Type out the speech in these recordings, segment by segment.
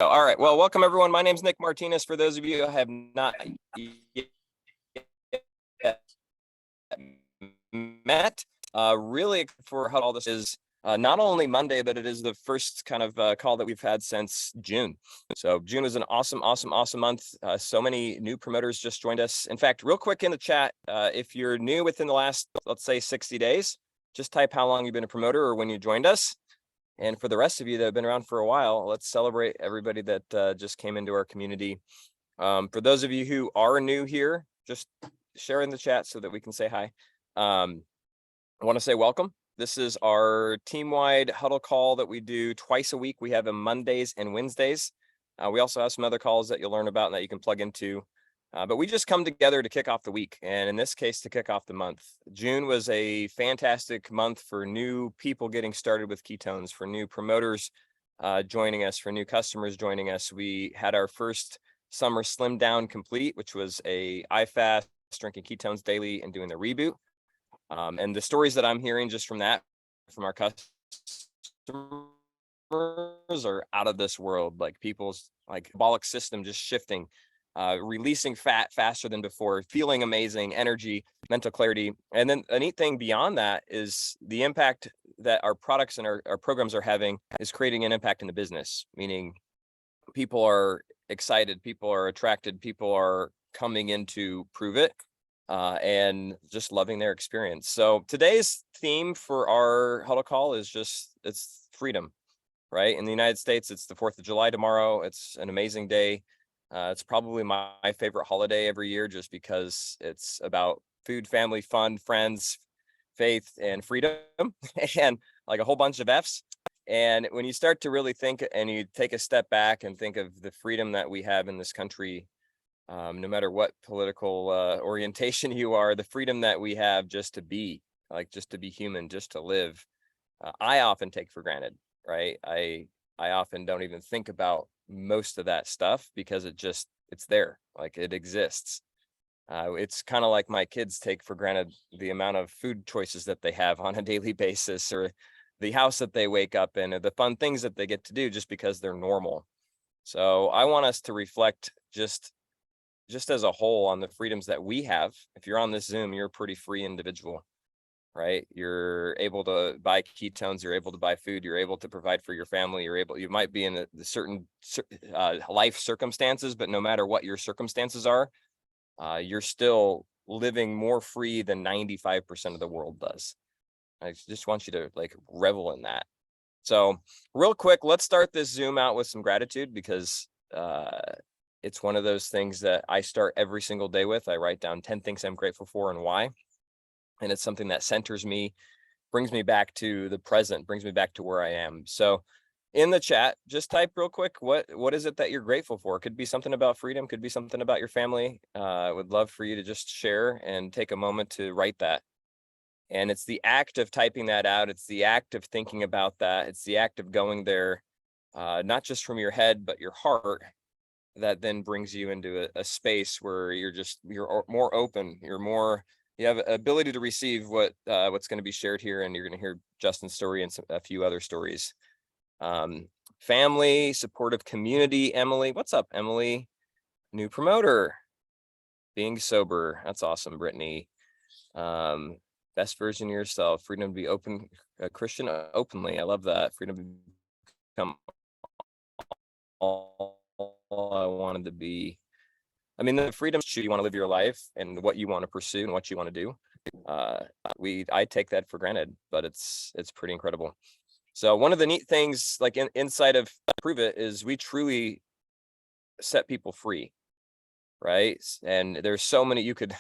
All right. Well, welcome everyone. My name is Nick Martinez. For those of you who have not yet met, really for how all this is not only Monday, but it is the first kind of call that we've had since June. So June was an awesome month. So many new promoters just joined us. In fact, real quick in the chat, if you're new within the last, let's say 60 days, just type how long you've been a promoter or when you joined us. And for the rest of you that have been around for a while, let's celebrate everybody that just came into our community. For those of you who are new here, just share in the chat so that we can say hi. I want to say welcome. This is our team-wide huddle call that we do twice a week. We have them Mondays and Wednesdays. We also have some other calls that you'll learn about and that you can plug into. But we just come together to kick off the week, and in this case, to kick off the month. June was a fantastic month for new people getting started with ketones, for new promoters joining us, for new customers joining us. We had our first summer slim down complete, which was a IFAST, drinking ketones daily and doing the reboot. And the stories that I'm hearing just from that, from our customers, are out of this world. Like people's metabolic system just shifting. Releasing fat faster than before, feeling amazing, energy, mental clarity. And then a neat thing beyond that is the impact that our products and our programs are having is creating an impact in the business, meaning people are excited, people are attracted, people are coming in to prove it and just loving their experience. So today's theme for our huddle call is it's freedom, right? In the United States, it's the 4th of July tomorrow. It's an amazing day. It's probably my favorite holiday every year just because it's about food, family, fun, friends, faith, and freedom, and like a whole bunch of F's. And when you start to really think and you take a step back and think of the freedom that we have in this country, no matter what political orientation you are, the freedom that we have just to be, just to be human, just to live, I often take for granted, right? I often don't even think about most of that stuff because it's there, like it exists. It's kind of like my kids take for granted the amount of food choices that they have on a daily basis, or the house that they wake up in, or the fun things that they get to do just because they're normal. So I want us to reflect just as a whole on the freedoms that we have. If you're on this Zoom, you're a pretty free individual, right? You're able to buy ketones, you're able to buy food, you're able to provide for your family, you might be in the certain life circumstances, but no matter what your circumstances are, you're still living more free than 95% of the world does. I just want you to revel in that. So real quick, let's start this Zoom out with some gratitude, because it's one of those things that I start every single day with. I write down 10 things I'm grateful for and why. And it's something that centers me, brings me back to the present, brings me back to where I am. So in the chat, just type real quick, what is it that you're grateful for? Could be something about freedom, could be something about your family. I would love for you to just share and take a moment to write that. And it's the act of typing that out. It's the act of thinking about that. It's the act of going there, not just from your head, but your heart, that then brings you into a space where you're more open. You have ability to receive what's going to be shared here, and you're going to hear Justin's story and a few other stories. Family, supportive community. Emily, what's up, Emily? New promoter. Being sober. That's awesome, Brittany. Best version of yourself. Freedom to be open, Christian openly. I love that. Freedom to become all I wanted to be. I mean, the freedom to choose you want to live your life and what you want to pursue and what you want to do. I take that for granted, but it's pretty incredible. So one of the neat things, inside of Prove It, is we truly set people free, right? And there's so many, you could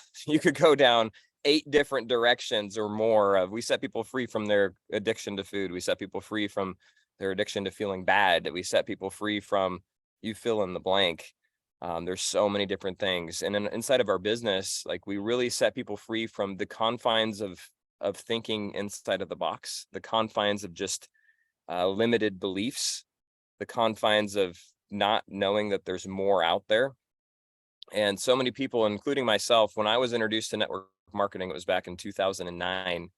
go down 8 different directions or more. We set people free from their addiction to food. We set people free from their addiction to feeling bad. We set people free from, you fill in the blank. There's so many different things. And then inside of our business, we really set people free from the confines of thinking inside of the box, the confines of just limited beliefs, the confines of not knowing that there's more out there. And so many people, including myself, when I was introduced to network marketing, it was back in 2009.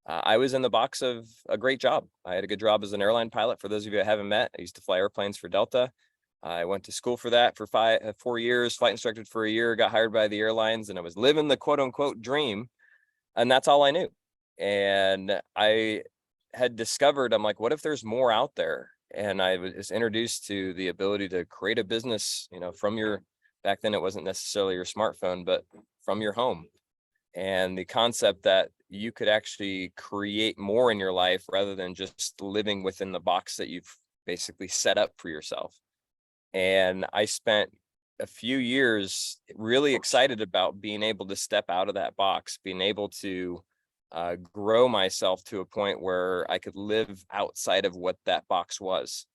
I was in the box of a great job. I had a good job as an airline pilot. For those of you I haven't met, I used to fly airplanes for Delta. I went to school for that for 4 years, flight instructor for a year, got hired by the airlines, and I was living the quote unquote dream. And that's all I knew. And I had discovered, I'm like, what if there's more out there? And I was introduced to the ability to create a business, from back then it wasn't necessarily your smartphone, but from your home. And the concept that you could actually create more in your life rather than just living within the box that you've basically set up for yourself. And I spent a few years really excited about being able to step out of that box, being able to grow myself to a point where I could live outside of what that box was.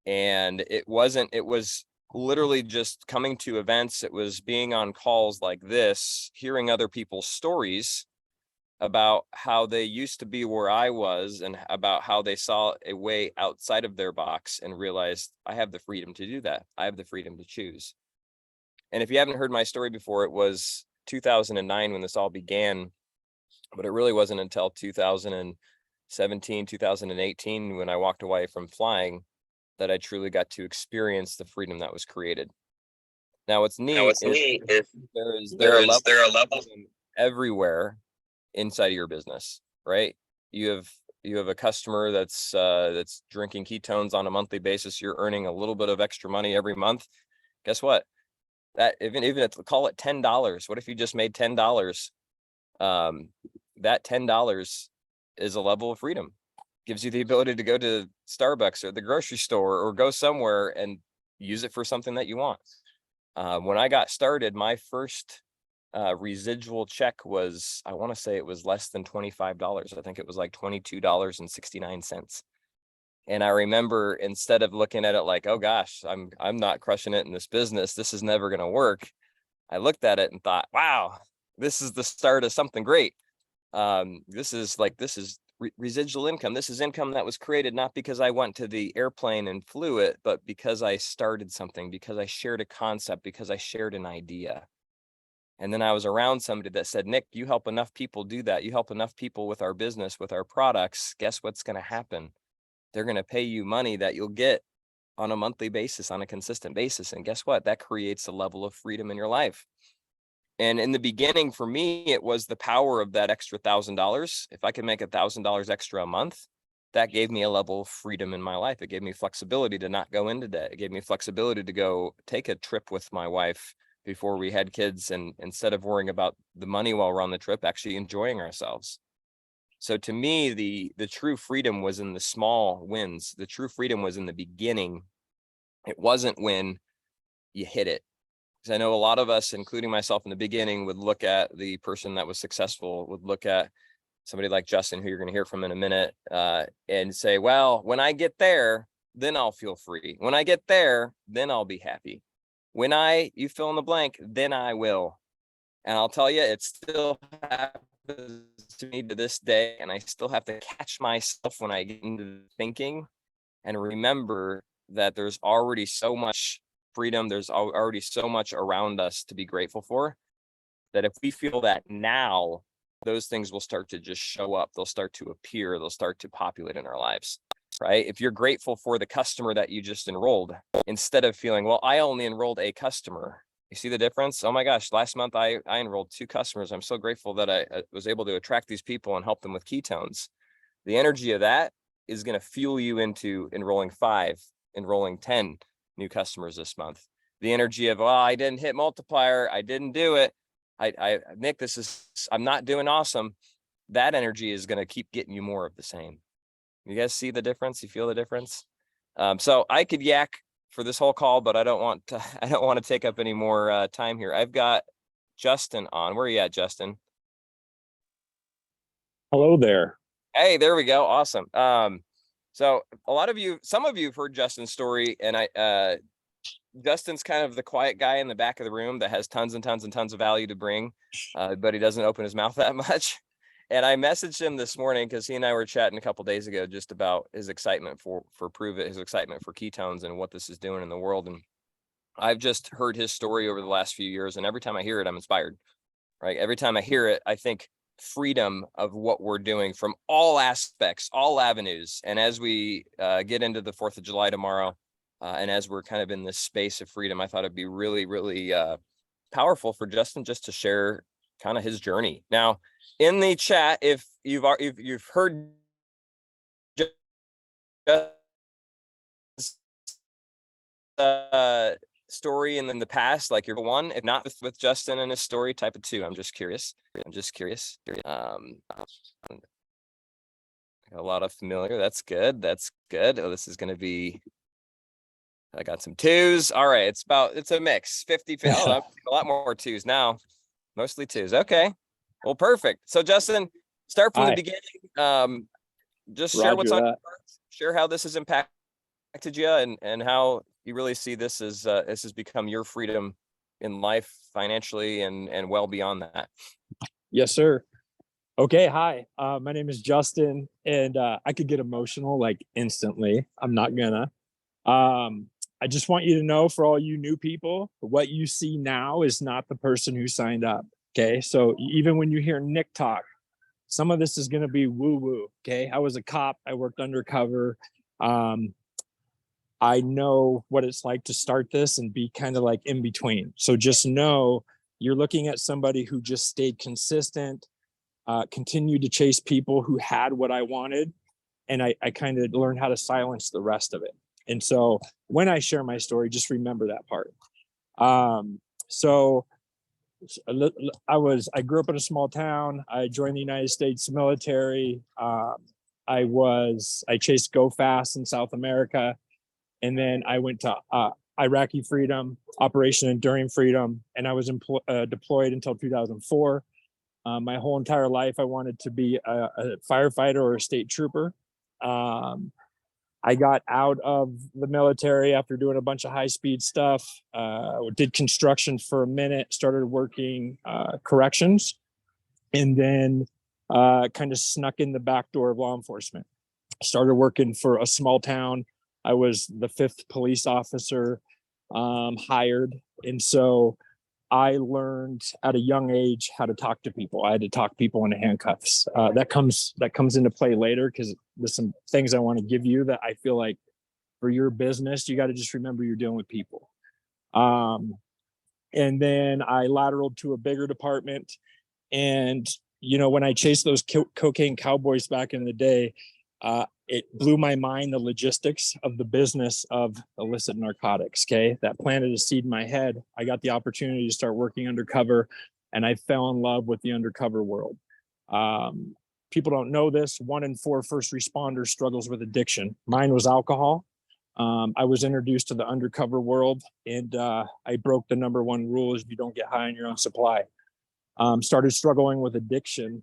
And it was literally just coming to events. It was being on calls like this, hearing other people's stories about how they used to be where I was and about how they saw a way outside of their box and realized I have the freedom to do that. I have the freedom to choose. And if you haven't heard my story before, it was 2009 when this all began, but it really wasn't until 2017, 2018 when I walked away from flying that I truly got to experience the freedom that was created. Now, what's neat is there are levels everywhere inside of your business, right? You have a customer that's drinking ketones on a monthly basis. You're earning a little bit of extra money every month. Guess what? That even if call it $10. What if you just made $10? That $10 is a level of freedom. Gives you the ability to go to Starbucks or the grocery store or go somewhere and use it for something that you want. When I got started, my first residual check was, I want to say it was less than $25. I think it was like $22.69. And I remember, instead of looking at it like, oh gosh, I'm not crushing it in this business, this is never going to work, I looked at it and thought, wow, this is the start of something great. This is residual income. This is income that was created not because I went to the airplane and flew it, but because I started something, because I shared a concept, because I shared an idea. And then I was around somebody that said, Nick, you help enough people do that. You help enough people with our business, with our products. Guess what's going to happen? They're going to pay you money that you'll get on a monthly basis, on a consistent basis. And guess what? That creates a level of freedom in your life. And in the beginning, for me, it was the power of that extra $1,000. If I could make $1,000 extra a month, that gave me a level of freedom in my life. It gave me flexibility to not go into debt. It gave me flexibility to go take a trip with my wife before we had kids, and instead of worrying about the money while we're on the trip, actually enjoying ourselves. So to me, the true freedom was in the small wins. The true freedom was in the beginning. It wasn't when you hit it. Because I know a lot of us, including myself in the beginning, would look at the person that was successful, would look at somebody like Justin, who you're going to hear from in a minute, and say, well, when I get there, then I'll feel free. When I get there, then I'll be happy. When you fill in the blank, then I will. And I'll tell you, it still happens to me to this day. And I still have to catch myself when I get into thinking and remember that there's already so much freedom. There's already so much around us to be grateful for, that if we feel that now, those things will start to just show up. They'll start to appear. They'll start to populate in our lives, right? If you're grateful for the customer that you just enrolled, instead of feeling, well, I only enrolled a customer. You see the difference? Oh my gosh, last month I enrolled 2 customers. I'm so grateful that I was able to attract these people and help them with ketones. The energy of that is going to fuel you into enrolling 5, enrolling 10 new customers this month. The energy of, well, I didn't hit multiplier, I didn't do it, Nick, I'm not doing awesome. That energy is going to keep getting you more of the same. You guys see the difference? You feel the difference? So I could yak for this whole call, but I don't want to take up any more time here. I've got Justin on. Where are you at, Justin? Hello there. Hey, there we go. Awesome. So some of you have heard Justin's story, and Justin's kind of the quiet guy in the back of the room that has tons and tons and tons of value to bring, but he doesn't open his mouth that much. And I messaged him this morning because he and I were chatting a couple days ago just about his excitement for Prove It, his excitement for ketones and what this is doing in the world. And I've just heard his story over the last few years, and every time I hear it, I'm inspired, right? Every time I hear it, I think freedom of what we're doing from all aspects, all avenues. And as we get into the 4th of July tomorrow, And as we're kind of in this space of freedom, I thought it'd be really, really powerful for Justin just to share kind of his journey. Now, in the chat, if you've heard story in the past, like you're one, if not with Justin and his story, type of 2. I'm just curious. A lot of familiar. That's good. Oh, this is going to be, I got some 2s. All right. It's a mix 50. Oh, a lot more 2s now. Mostly 2s. Okay. Well, perfect. So Justin, start from the beginning. Just share what's on your heart. Share how this has impacted you and how you really see this as this has become your freedom in life financially and well beyond that. Yes, sir. Okay. Hi, my name is Justin, and I could get emotional like instantly. I'm not gonna. I just want you to know, for all you new people, what you see now is not the person who signed up. Okay. So even when you hear Nick talk, some of this is going to be woo woo. Okay. I was a cop. I worked undercover. I know what it's like to start this and be kind of like in between. So just know you're looking at somebody who just stayed consistent, continued to chase people who had what I wanted. And I kind of learned how to silence the rest of it. And so when I share my story, just remember that part. So I grew up in a small town. I joined the United States military. I chased Go Fast in South America. And then I went to Iraqi Freedom, Operation Enduring Freedom, and I was deployed until 2004. My whole entire life, I wanted to be a firefighter or a state trooper. I got out of the military after doing a bunch of high-speed stuff, did construction for a minute, started working corrections, and then kind of snuck in the back door of law enforcement. Started working for a small town. I was the 5th police officer hired. And so I learned at a young age how to talk to people. I had to talk people into handcuffs. That comes into play later, because there's some things I want to give you that I feel like for your business, you got to just remember you're dealing with people. And then I lateraled to a bigger department. And, when I chased those cocaine cowboys back in the day, it blew my mind, the logistics of the business of illicit narcotics. Okay. That planted a seed in my head. I got the opportunity to start working undercover, and I fell in love with the undercover world. People don't know this. 1 in 4 first responders struggles with addiction. Mine was alcohol. I was introduced to the undercover world, and I broke the #1 rule: is you don't get high on your own supply. Started struggling with addiction,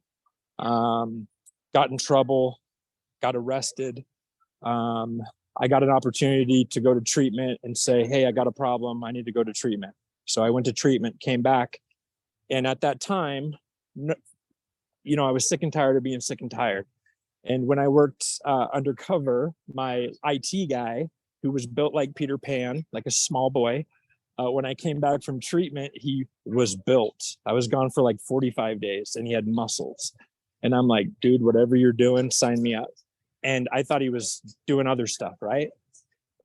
got in trouble, got arrested. I got an opportunity to go to treatment and say, hey, I got a problem. I need to go to treatment. So I went to treatment, came back. And at that time, I was sick and tired of being sick and tired. And when I worked undercover, my IT guy, who was built like Peter Pan, like a small boy, when I came back from treatment, he was built. I was gone for like 45 days and he had muscles. And I'm like, dude, whatever you're doing, sign me up. And I thought he was doing other stuff, right?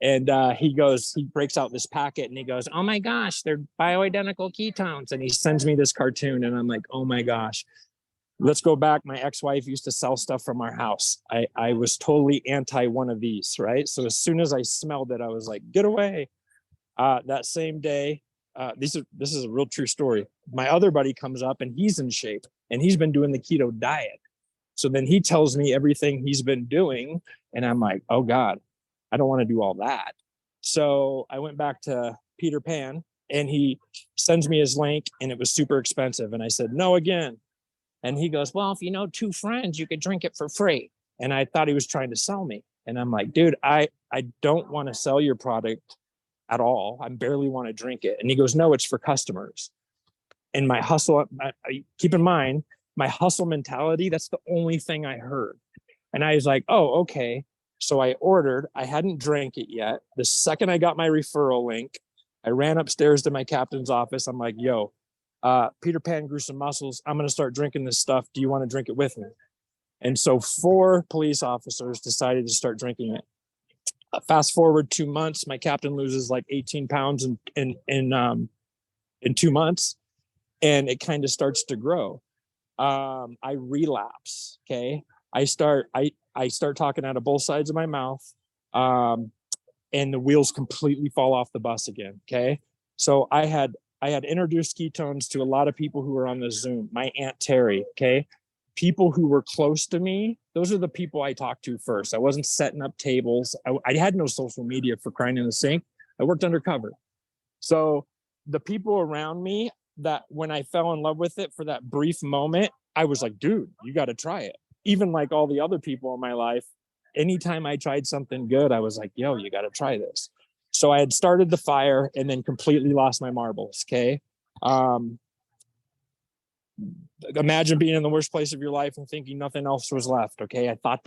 And he breaks out this packet and he goes, oh my gosh, they're bioidentical ketones. And he sends me this cartoon and I'm like, oh my gosh, let's go back. My ex-wife used to sell stuff from our house. I was totally anti one of these, right? So as soon as I smelled it, I was like, get away. That same day, this is a real true story. My other buddy comes up and he's in shape and he's been doing the keto diet. So then he tells me everything he's been doing. And I'm like, oh God, I don't want to do all that. So I went back to Peter Pan and he sends me his link and it was super expensive. And I said, no, again. And he goes, well, if you know 2 friends, you could drink it for free. And I thought he was trying to sell me. And I'm like, dude, I don't want to sell your product at all. I barely want to drink it. And he goes, no, it's for customers. And my hustle, keep in mind, my hustle mentality, that's the only thing I heard. And I was like, oh, okay. So I ordered, I hadn't drank it yet. The second I got my referral link, I ran upstairs to my captain's office. I'm like, yo, Peter Pan grew some muscles. I'm going to start drinking this stuff. Do you want to drink it with me? And so 4 police officers decided to start drinking it. Fast forward 2 months, my captain loses like 18 pounds in 2 months, and it kind of starts to grow. I relapse. Okay. I start talking out of both sides of my mouth. Um, and the wheels completely fall off the bus again. Okay. So I had introduced ketones to a lot of people who were on the Zoom. My Aunt Terry. Okay. People who were close to me, those are the people I talked to first. I wasn't setting up tables. I had no social media, for crying in the sink. I worked undercover. So the people around me, that when I fell in love with it for that brief moment, I was like, dude, you got to try it. Even like all the other people in my life, anytime I tried something good, I was like, yo, you got to try this. So I had started the fire and then completely lost my marbles. Okay. Um, Imagine being in the worst place of your life and thinking nothing else was left. Okay. I thought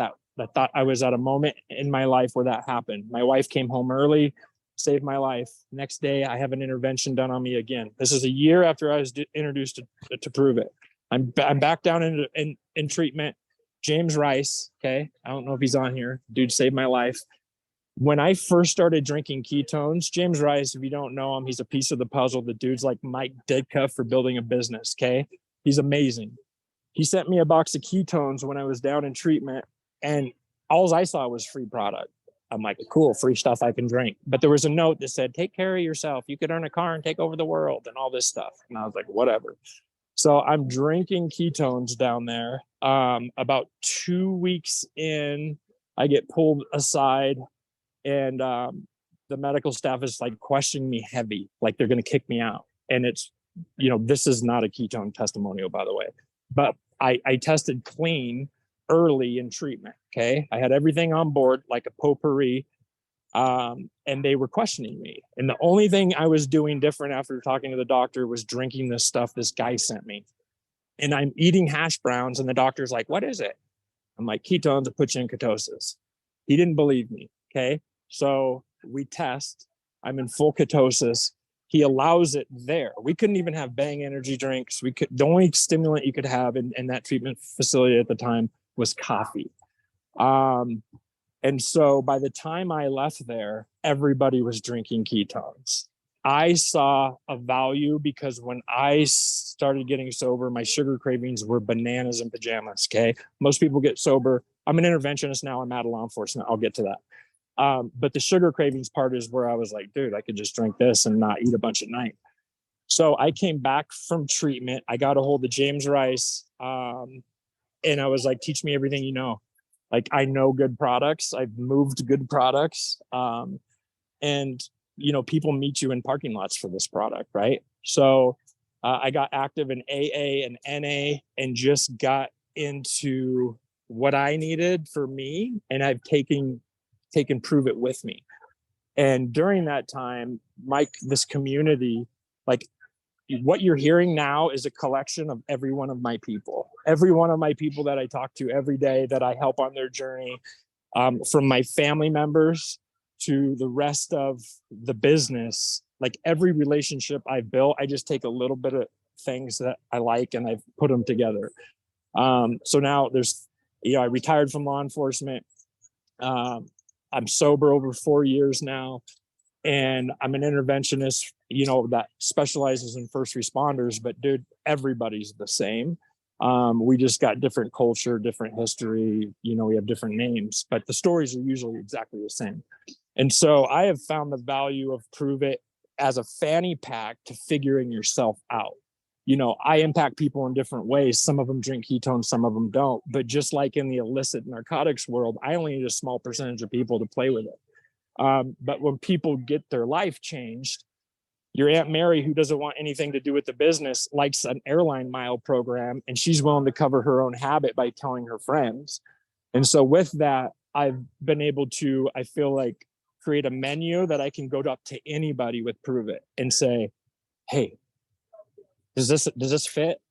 I was at a moment in my life where that happened. My wife came home early, saved my life. Next day, I have an intervention done on me again. This is a year after I was introduced to Prove It. I'm back down in treatment. James Rice. Okay. I don't know if he's on here. Dude saved my life. When I first started drinking ketones, James Rice, if you don't know him, he's a piece of the puzzle. The dude's like Mike Ditka for building a business. Okay. He's amazing. He sent me a box of ketones when I was down in treatment, and all I saw was free product. I'm like, cool, free stuff I can drink. But there was a note that said, take care of yourself. You could earn a car and take over the world and all this stuff. And I was like, whatever. So I'm drinking ketones down there. About 2 weeks in, I get pulled aside, and the medical staff is like questioning me heavy, like they're going to kick me out. And it's, this is not a ketone testimonial, by the way, but I tested clean early in treatment. Okay. I had everything on board, like a potpourri. And they were questioning me. And the only thing I was doing different after talking to the doctor was drinking this stuff this guy sent me. And I'm eating hash browns, and the doctor's like, what is it? I'm like, ketones will put you in ketosis. He didn't believe me. Okay. So we test. I'm in full ketosis. He allows it there. We couldn't even have Bang energy drinks. The only stimulant you could have in that treatment facility at the time was coffee. And so by the time I left there, everybody was drinking ketones. I saw a value because when I started getting sober, my sugar cravings were bananas and pajamas. Okay. Most people get sober. I'm an interventionist now. I'm out of law enforcement. I'll get to that. But the sugar cravings part is where I was like, dude, I could just drink this and not eat a bunch at night. So I came back from treatment. I got a hold of James Rice. And I was like, teach me everything you know. Like, I know good products. I've moved good products. And, people meet you in parking lots for this product, right? So I got active in AA and NA and just got into what I needed for me. And I've taken Prove It with me. And during that time, this community, like, what you're hearing now is a collection of every one of my people that I talk to every day, that I help on their journey, from my family members to the rest of the business. Like, every relationship I've built, I just take a little bit of things that I like and I've put them together. So now I retired from law enforcement. I'm sober over 4 years now, and I'm an interventionist, that specializes in first responders. But dude, everybody's the same. We just got different culture, different history. We have different names, but the stories are usually exactly the same. And so I have found the value of Prove It as a fanny pack to figuring yourself out. I impact people in different ways. Some of them drink ketones, some of them don't. But just like in the illicit narcotics world, I only need a small percentage of people to play with it. But when people get their life changed, your Aunt Mary, who doesn't want anything to do with the business, likes an airline mile program, and she's willing to cover her own habit by telling her friends. And so with that, I've been able to, I feel like, create a menu that I can go up to anybody with Prove It and say, hey, does this fit?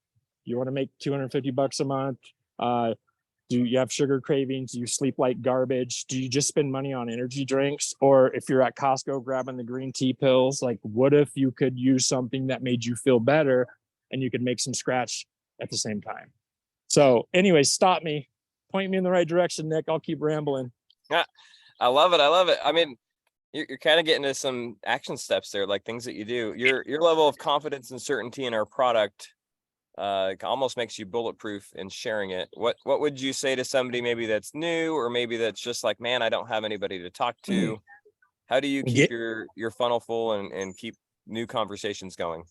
You want to make $250 a month? Do you have sugar cravings? Do you sleep like garbage? Do you just spend money on energy drinks? Or if you're at Costco grabbing the green tea pills, like, what if you could use something that made you feel better and you could make some scratch at the same time? So anyways, stop me, point me in the right direction, Nick. I'll keep rambling. Yeah. I love it. I love it. I mean, you're kind of getting to some action steps there, like things that you do. Your level of confidence and certainty in our product almost makes you bulletproof in sharing it. What would you say to somebody maybe that's new, or maybe that's just like, man, I don't have anybody to talk to? How do you keep Get your funnel full and keep new conversations going?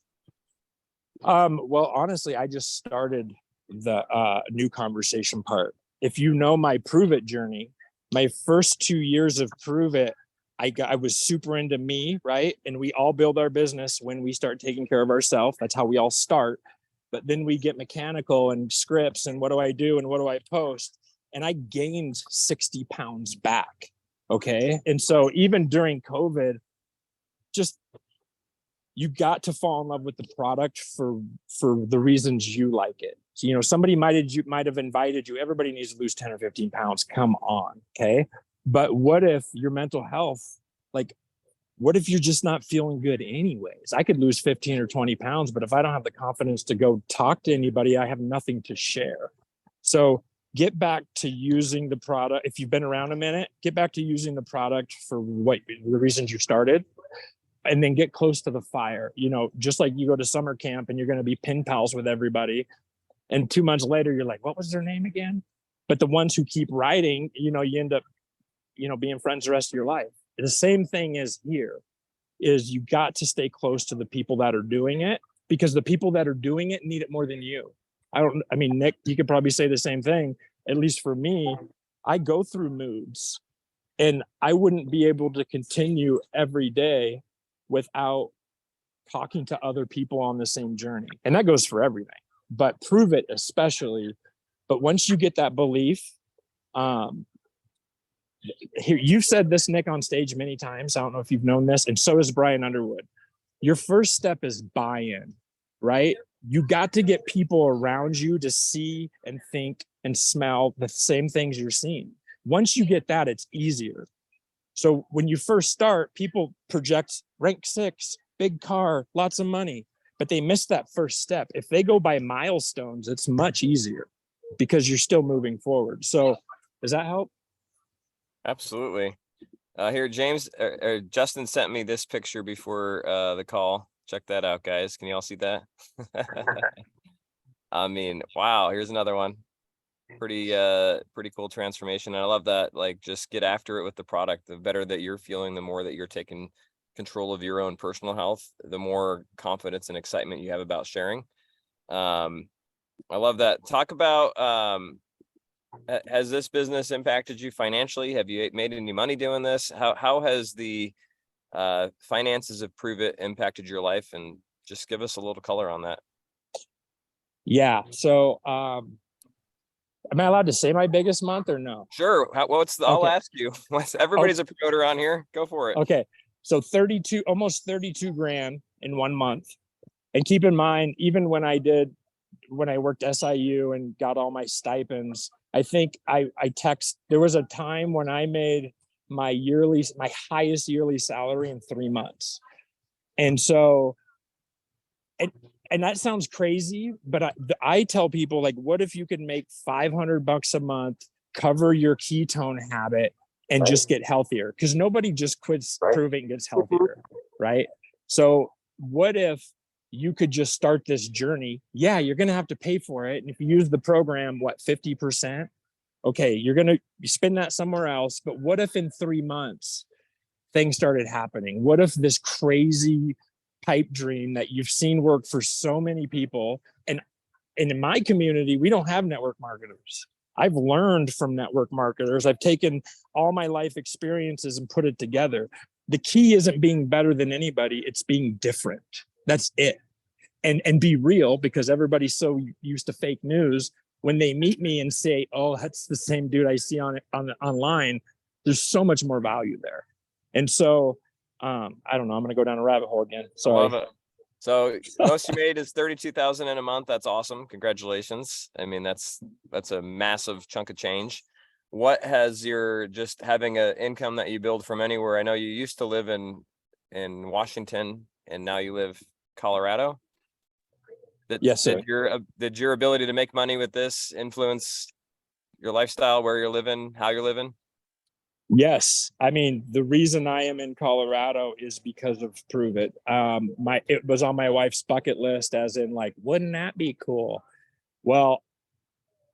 well, honestly, I just started the new conversation part. If you know my Prove It journey, my first 2 years of Prove It, I was super into me, right? And we all build our business when we start taking care of ourselves. That's how we all start. But then we get mechanical and scripts and what do I do and what do I post? And I gained 60 pounds back. Okay. And so even during COVID, just you got to fall in love with the product for the reasons you like it. So, somebody might have invited you. Everybody needs to lose 10 or 15 pounds. Come on. Okay. But what if your mental health, like, what if you're just not feeling good anyways? I could lose 15 or 20 pounds, but if I don't have the confidence to go talk to anybody, I have nothing to share. So get back to using the product. If you've been around a minute, get back to using the product for the reasons you started, and then get close to the fire. Just like you go to summer camp and you're going to be pen pals with everybody. And 2 months later, you're like, what was their name again? But the ones who keep writing, you end up, being friends the rest of your life. The same thing is here, is you got to stay close to the people that are doing it, because the people that are doing it need it more than you. I mean, Nick, you could probably say the same thing. At least for me, I go through moods, and I wouldn't be able to continue every day without talking to other people on the same journey. And that goes for everything, but Prove It especially. But once you get that belief, here, you've said this, Nick, on stage many times. I don't know if you've known this, and so is Brian Underwood. Your first step is buy-in, right? You got to get people around you to see and think and smell the same things you're seeing. Once you get that, it's easier. So when you first start, people project rank 6, big car, lots of money, but they miss that first step. If they go by milestones, it's much easier because you're still moving forward. So does that help? Absolutely. Here, James, Justin sent me this picture before the call. Check that out, guys. Can you all see that? I mean, wow, here's another one. Pretty cool transformation. And I love that, like, just get after it with the product. The better that you're feeling, the more that you're taking control of your own personal health, the more confidence and excitement you have about sharing. I love that. Talk about, has this business impacted you financially? Have you made any money doing this? How has the finances of Prove It impacted your life? And just give us a little color on that. Yeah. So am I allowed to say my biggest month or no? Sure. I'll ask you. Everybody's a promoter on here. Go for it. Okay. So almost 32 grand in 1 month. And keep in mind, even when I worked SIU and got all my stipends, I think there was a time when I made my highest yearly salary in 3 months. And so, and that sounds crazy, but I tell people, like, what if you could make $500 a month, cover your ketone habit, and just get healthier? Because nobody just quits proving and gets healthier, right? So what if you could just start this journey? Yeah, you're going to have to pay for it. And if you use the program, 50%? Okay, you're going to spend that somewhere else. But what if in 3 months things started happening? What if this crazy pipe dream that you've seen work for so many people, and in my community, we don't have network marketers. I've learned from network marketers. I've taken all my life experiences and put it together. The key isn't being better than anybody, it's being different. That's it. And be real, because everybody's so used to fake news. When they meet me and say, oh, that's the same dude I see online, there's so much more value there. And so I don't know, I'm going to go down a rabbit hole again. So I love it. So most you made is 32,000 in a month. That's awesome. Congratulations. I mean, that's a massive chunk of change. What has your, just having an income that you build from anywhere? I know you used to live in Washington and now you live Colorado. Yes, sir. Did your ability to make money with this influence your lifestyle, where you're living, how you're living? Yes. I mean, the reason I am in Colorado is because of Prove It. It was on my wife's bucket list, as in, like, wouldn't that be cool? Well,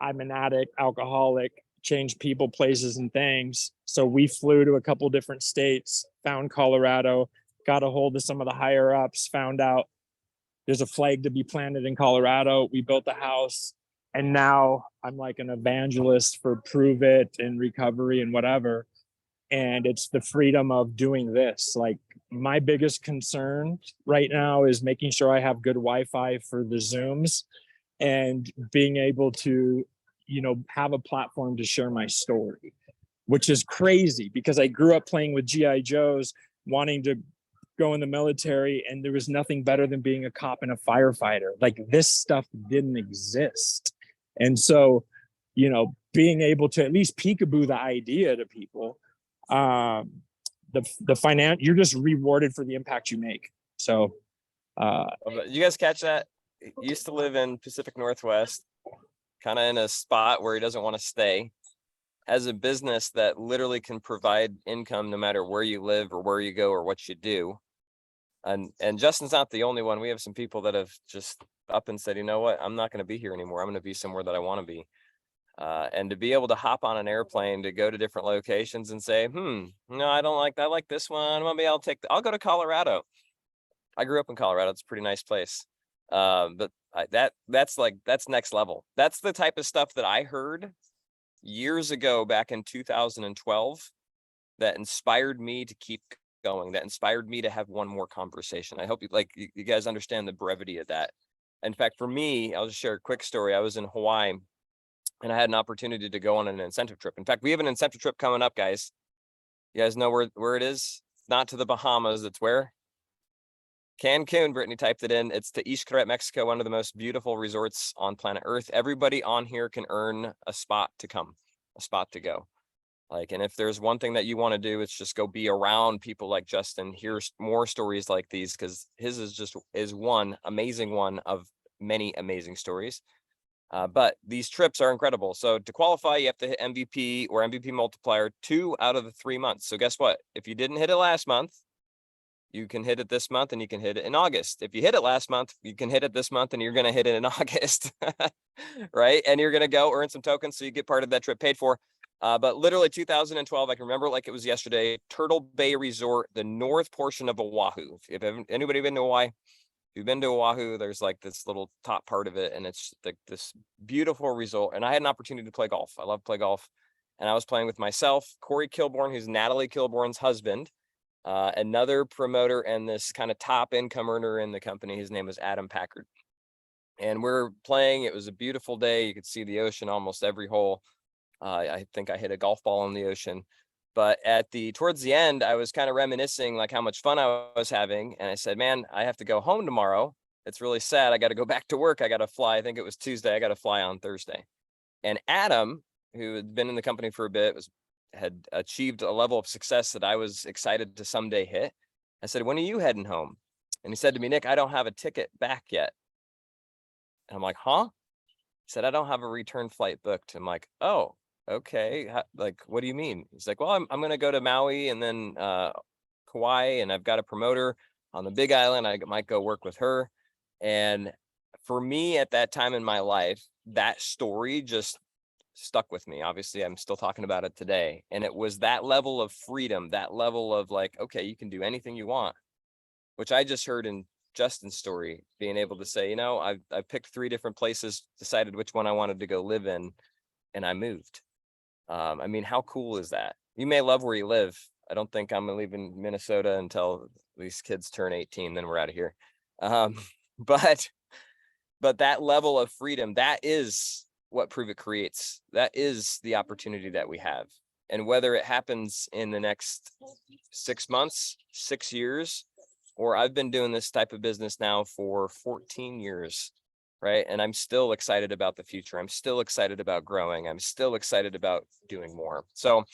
I'm an addict, alcoholic, change people, places, and things. So we flew to a couple different states, found Colorado, got a hold of some of the higher ups, found out there's a flag to be planted in Colorado. We built a house, and now I'm like an evangelist for Prove It and recovery and whatever. And it's the freedom of doing this. Like, my biggest concern right now is making sure I have good Wi-Fi for the Zooms and being able to, have a platform to share my story, which is crazy because I grew up playing with GI Joes, wanting to go in the military, and there was nothing better than being a cop and a firefighter. Like, this stuff didn't exist. And so, being able to at least peekaboo the idea to people, you're just rewarded for the impact you make. So You guys catch that? He used to live in Pacific Northwest, kind of in a spot where he doesn't want to stay, as a business that literally can provide income no matter where you live or where you go or what you do. And Justin's not the only one. We have some people that have just up and said, you know what, I'm not going to be here anymore. I'm going to be somewhere that I want to be. And to be able to hop on an airplane to go to different locations and say, no, I don't like that. I like this one. Maybe I'll go to Colorado. I grew up in Colorado. It's a pretty nice place. But that's next level. That's the type of stuff that I heard years ago back in 2012 that inspired me to keep going, that inspired me to have one more conversation. I hope you guys understand the brevity of that. In fact, for me, I'll just share a quick story. I was in Hawaii and I had an opportunity to go on an incentive trip. In fact, we have an incentive trip coming up, guys. You guys know where it is? Not to the Bahamas. It's where? Cancun. Brittany typed it in. It's to Xcaret, Mexico, one of the most beautiful resorts on planet Earth. Everybody on here can earn a spot to come, a spot to go. And if there's one thing that you want to do, it's just go be around people like Justin, hear more stories like these, because his is one amazing one of many amazing stories. But these trips are incredible. So to qualify, you have to hit MVP or MVP multiplier 2 out of the 3 months. So guess what? If you didn't hit it last month, you can hit it this month and you can hit it in August. If you hit it last month, you can hit it this month and you're going to hit it in August, right? And you're going to go earn some tokens so you get part of that trip paid for. But literally 2012, I can remember like it was yesterday, Turtle Bay Resort, the north portion of Oahu. If anybody been to Hawaii, if you've been to Oahu, there's like this little top part of it, and it's like this beautiful resort. And I had an opportunity to play golf. I love to play golf. And I was playing with myself, Corey Kilborn, who's Natalie Kilborn's husband, another promoter, and this kind of top income earner in the company. His name was Adam Packard. And we're playing. It was a beautiful day. You could see the ocean almost every hole. I think I hit a golf ball in the ocean. But towards the end, I was kind of reminiscing like how much fun I was having. And I said, man, I have to go home tomorrow. It's really sad. I got to go back to work. I got to fly. I think it was Tuesday. I got to fly on Thursday. And Adam, who had been in the company for a bit, had achieved a level of success that I was excited to someday hit. I said, when are you heading home? And he said to me, Nick, I don't have a ticket back yet. And I'm like, huh? He said, I don't have a return flight booked. I'm like, oh, okay. What do you mean? He's like, well, I'm going to go to Maui and then Kauai, and I've got a promoter on the Big Island. I might go work with her. And for me at that time in my life, that story just stuck with me. Obviously, I'm still talking about it today. And it was that level of freedom, that level of like, okay, you can do anything you want, which I just heard in Justin's story, being able to say, I picked 3 different places, decided which one I wanted to go live in, and I moved. I mean, how cool is that? You may love where you live. I don't think I'm leaving Minnesota until these kids turn 18, then we're out of here. But that level of freedom, that is what Prove It creates. That is the opportunity that we have. And whether it happens in the next 6 months, 6 years, or I've been doing this type of business now for 14 years, right? And I'm still excited about the future. I'm still excited about growing. I'm still excited about doing more. So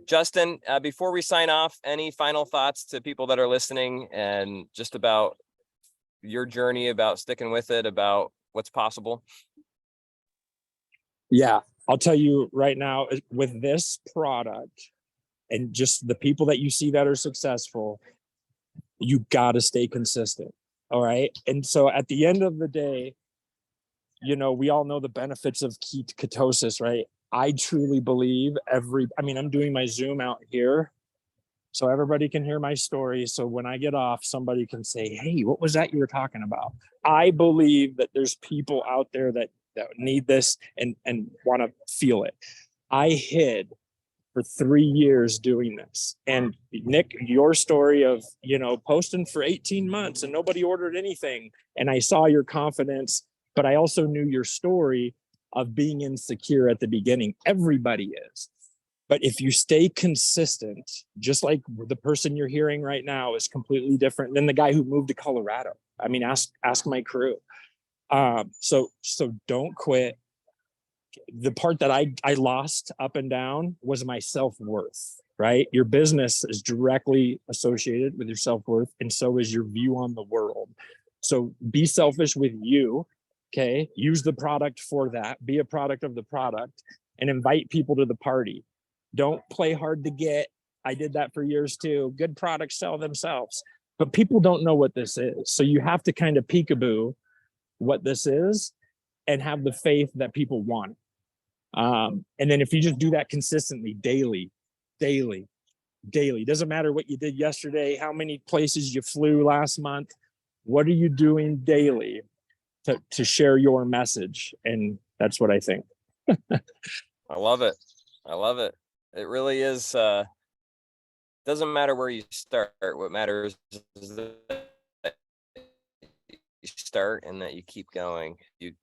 Justin, before we sign off, any final thoughts to people that are listening and just about your journey, about sticking with it, about what's possible? Yeah, I'll tell you right now, with this product, And just the people that you see that are successful, you got to stay consistent. All right. And so at the end of the day, we all know the benefits of ketosis, right? I truly believe I'm doing my Zoom out here so everybody can hear my story. So when I get off, somebody can say, hey, what was that you were talking about? I believe that there's people out there that need this and want to feel it. I hid for 3 years doing this. And Nick, your story of, posting for 18 months and nobody ordered anything. And I saw your confidence, but I also knew your story of being insecure at the beginning. Everybody is. But if you stay consistent, just like the person you're hearing right now is completely different than the guy who moved to Colorado. I mean, ask my crew. So don't quit. The part that I lost up and down was my self-worth, right? Your business is directly associated with your self-worth, and so is your view on the world. So be selfish with you, okay? Use the product for that. Be a product of the product and invite people to the party. Don't play hard to get. I did that for years too. Good products sell themselves, but people don't know what this is. So you have to kind of peekaboo what this is and have the faith that people want. And then if you just do that consistently, daily, doesn't matter what you did yesterday, how many places you flew last month, what are you doing daily to share your message? And that's what I think. I love it. I love it. It really is. Doesn't matter where you start. What matters is that you start and that you keep going. You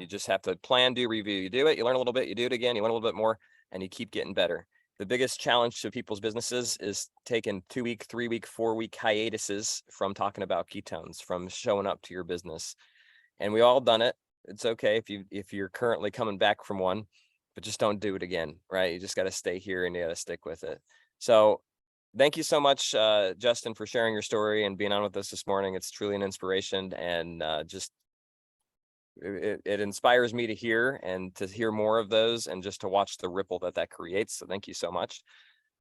just have to plan, do, review. You do it, you learn a little bit, you do it again, you learn a little bit more, and you keep getting better. The biggest challenge to people's businesses is taking 2-week, 3-week, 4-week hiatuses from talking about ketones, from showing up to your business. And we all done it. It's okay if you're currently coming back from one, but just don't do it again, right? You just got to stay here and you got to stick with it. So thank you so much, Justin, for sharing your story and being on with us this morning. It's truly an inspiration, and it inspires me to hear and to hear more of those and just to watch the ripple that creates. So thank you so much.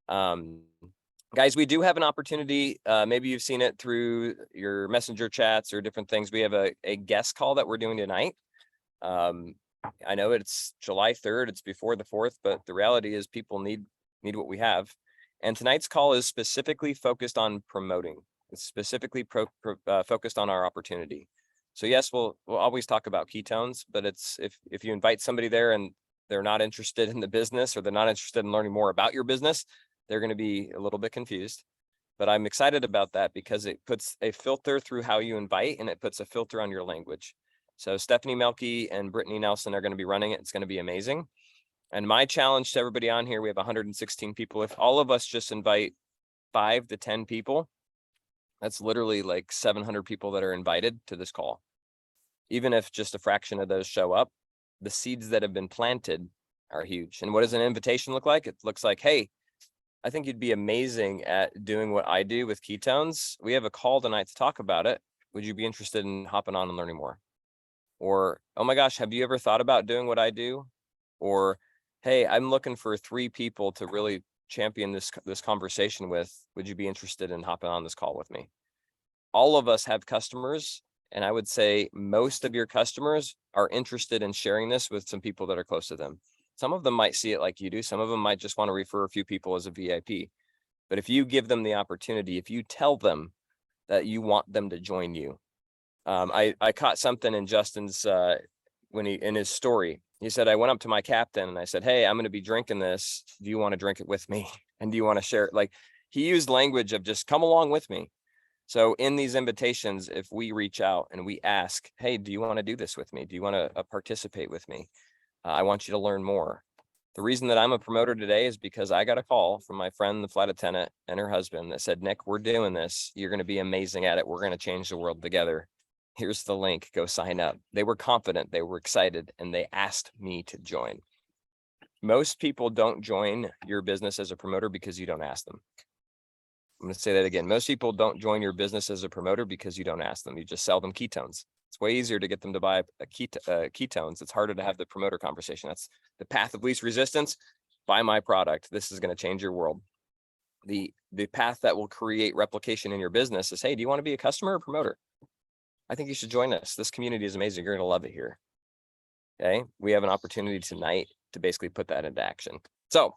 Guys, we do have an opportunity. Maybe you've seen it through your messenger chats or different things. We have a guest call that we're doing tonight. I know it's July 3rd, it's before the 4th, but the reality is people need what we have. And tonight's call is specifically focused on promoting. It's specifically focused on our opportunity. So yes, we'll always talk about ketones, but it's if you invite somebody there and they're not interested in the business, or they're not interested in learning more about your business, they're going to be a little bit confused. But I'm excited about that because it puts a filter through how you invite, and it puts a filter on your language. So Stephanie Melke and Brittany Nelson are going to be running it. It's going to be amazing. And my challenge to everybody on here, we have 116 people. If all of us just invite 5 to 10 people, that's literally like 700 people that are invited to this call. Even if just a fraction of those show up, the seeds that have been planted are huge. And what does an invitation look like? It looks like, hey, I think you'd be amazing at doing what I do with ketones. We have a call tonight to talk about it. Would you be interested in hopping on and learning more? Or, oh my gosh, have you ever thought about doing what I do? Or, hey, I'm looking for 3 people to really champion this conversation with. Would you be interested in hopping on this call with me? All of us have customers, and I would say most of your customers are interested in sharing this with some people that are close to them. Some of them might see it like you do. Some of them might just want to refer a few people as a VIP. But if you give them the opportunity, if you tell them that you want them to join you, I caught something in Justin's in his story. He said, I went up to my captain and I said, hey, I'm going to be drinking this. Do you want to drink it with me? And do you want to share it? Like, he used language of just come along with me. So in these invitations, if we reach out and we ask, hey, do you want to do this with me? Do you want to participate with me? I want you to learn more. The reason that I'm a promoter today is because I got a call from my friend, the flight attendant, and her husband that said, Nick, we're doing this. You're going to be amazing at it. We're going to change the world together. Here's the link. Go sign up. They were confident. They were excited, and they asked me to join. Most people don't join your business as a promoter because you don't ask them. I'm going to say that again. Most people don't join your business as a promoter because you don't ask them. You just sell them ketones. It's way easier to get them to buy ketones. It's harder to have the promoter conversation. That's the path of least resistance. Buy my product. This is going to change your world. the path that will create replication in your business is, hey, do you want to be a customer or promoter? I think you should join us. This community is amazing. You're going to love it here. Okay. We have an opportunity tonight to basically put that into action. So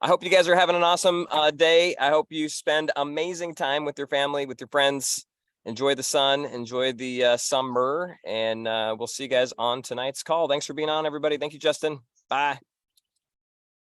I hope you guys are having an awesome day. I hope you spend amazing time with your family, with your friends. Enjoy the sun, enjoy the summer, and we'll see you guys on tonight's call. Thanks for being on, everybody. Thank you, Justin. Bye.